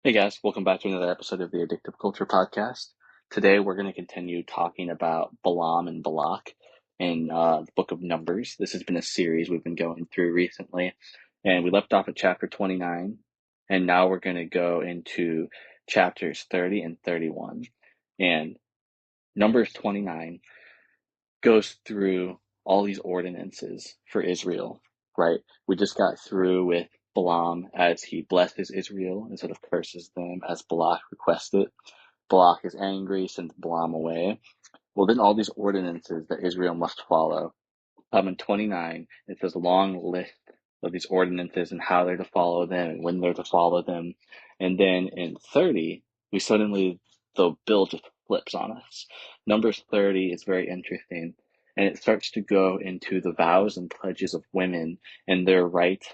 Hey guys, welcome back to another episode of the Addictive Culture Podcast. Today we're going to continue talking about Balaam and Balak in the book of Numbers. This has been a series we've been going through recently, and we left off at chapter 29, and now we're going to go into chapters 30 and 31. And Numbers 29 goes through all these ordinances for Israel, right? We just got through with Balaam as he blesses Israel instead of curses them as Balak requested. Balak is angry, sends Balaam away. Well, then all these ordinances that Israel must follow. In 29, it says a long list of these ordinances and how they're to follow them and when they're to follow them. And then in 30, the bill just flips on us. Numbers 30 is very interesting, and it starts to go into the vows and pledges of women and their right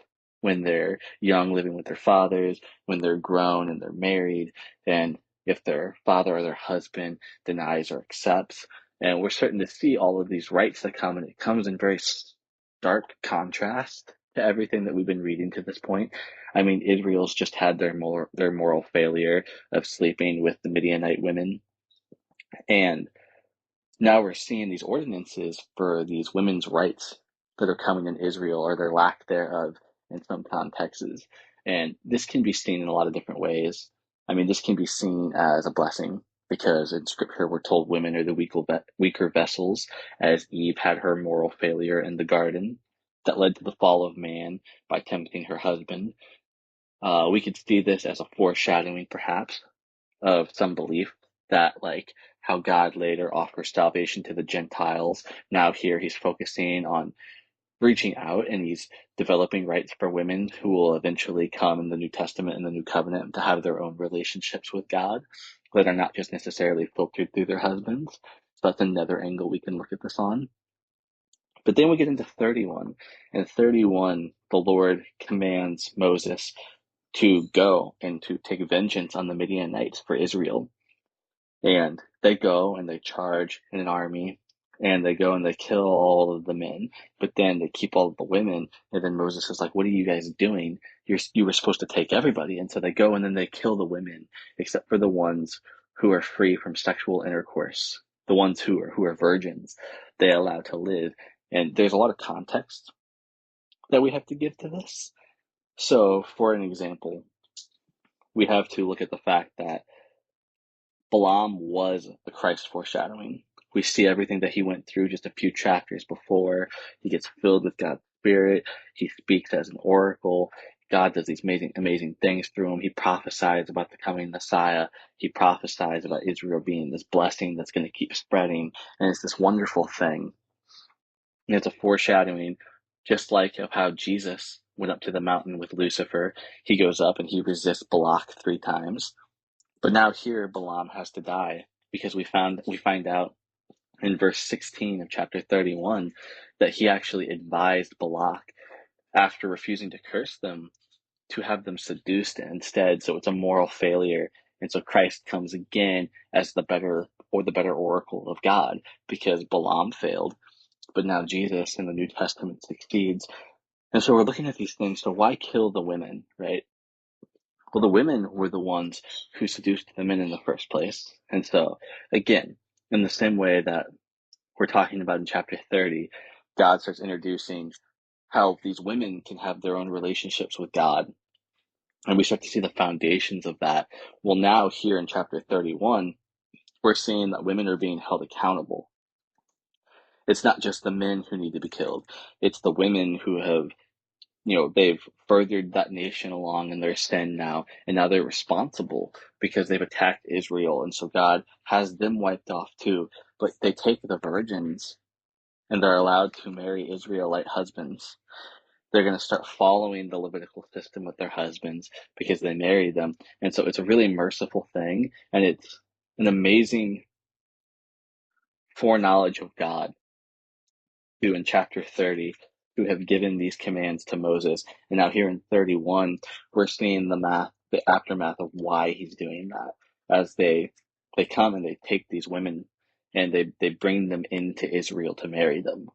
when they're young, living with their fathers, when they're grown and they're married, and if their father or their husband denies or accepts. And we're starting to see all of these rights that come, and it comes in very stark contrast to everything that we've been reading to this point. I mean, Israel's just had their moral failure of sleeping with the Midianite women, and now we're seeing these ordinances for these women's rights that are coming in Israel, or their lack thereof in some contexts. And this can be seen in a lot of different ways. I mean, this can be seen as a blessing because in scripture we're told women are the weaker vessels, as Eve had her moral failure in the garden that led to the fall of man by tempting her husband. We could see this as a foreshadowing, perhaps, of some belief that, like, how God later offers salvation to the Gentiles. Now here he's focusing on reaching out, and he's developing rights for women who will eventually come in the New Testament and the New Covenant to have their own relationships with God that are not just necessarily filtered through their husbands. So that's another angle we can look at this on. But then we get into 31. And 31, the Lord commands Moses to go and to take vengeance on the Midianites for Israel. And they go and they charge in an army, and they go and they kill all of the men, but then they keep all of the women. And then Moses is like, "What are you guys doing? You were supposed to take everybody." And so they go and then they kill the women, except for the ones who are free from sexual intercourse, the ones who are virgins. They allow to live. And there's a lot of context that we have to give to this. So, for an example, we have to look at the fact that Balaam was the Christ foreshadowing. We see everything that he went through just a few chapters before. He gets filled with God's Spirit. He speaks as an oracle. God does these amazing things through him. He prophesies about the coming Messiah. He prophesies about Israel being this blessing that's going to keep spreading. And it's this wonderful thing. And it's a foreshadowing, just like of how Jesus went up to the mountain with Lucifer. He goes up and he resists Balak 3 times. But now here Balaam has to die, because we find out in verse 16 of chapter 31 that he actually advised Balak, after refusing to curse them, to have them seduced instead. So it's a moral failure. And so Christ comes again as the better oracle of God, because Balaam failed. But now Jesus in the New Testament succeeds. And so we're looking at these things. So why kill the women, right? Well, the women were the ones who seduced the men in the first place. And so, again, in the same way that we're talking about in chapter 30, God starts introducing how these women can have their own relationships with God. And we start to see the foundations of that. Well, now here in chapter 31, we're seeing that women are being held accountable. It's not just the men who need to be killed. It's the women who have, they've furthered that nation along in their sin now, and now they're responsible because they've attacked Israel. And so God has them wiped off too, but they take the virgins and they're allowed to marry Israelite husbands. They're going to start following the Levitical system with their husbands because they married them. And so it's a really merciful thing, and it's an amazing foreknowledge of God who in chapter 30 who have given these commands to Moses. And now here in 31, we're seeing the aftermath of why he's doing that, as they come and they take these women and they bring them into Israel to marry them.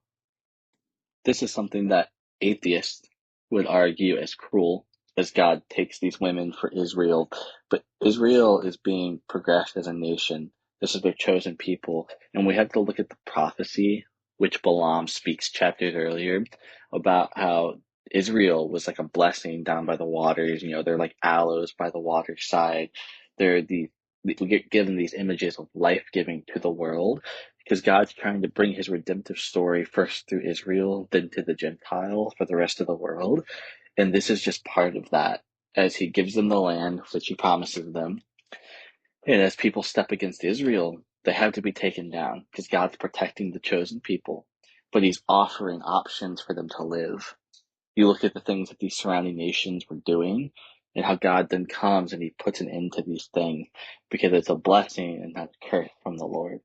This is something that atheists would argue as cruel. as God takes these women for Israel. But Israel is being progressed as a nation. This is their chosen people. And we have to look at the prophecy, which Balaam speaks chapters earlier, about how Israel was like a blessing down by the waters. They're like aloes by the waterside. They're we get given these images of life giving to the world because God's trying to bring his redemptive story first through Israel, then to the Gentiles for the rest of the world. And this is just part of that as he gives them the land, which he promises them. And as people step against Israel, they have to be taken down because God's protecting the chosen people, but he's offering options for them to live. You look at the things that these surrounding nations were doing and how God then comes and he puts an end to these things because it's a blessing and not a curse from the Lord.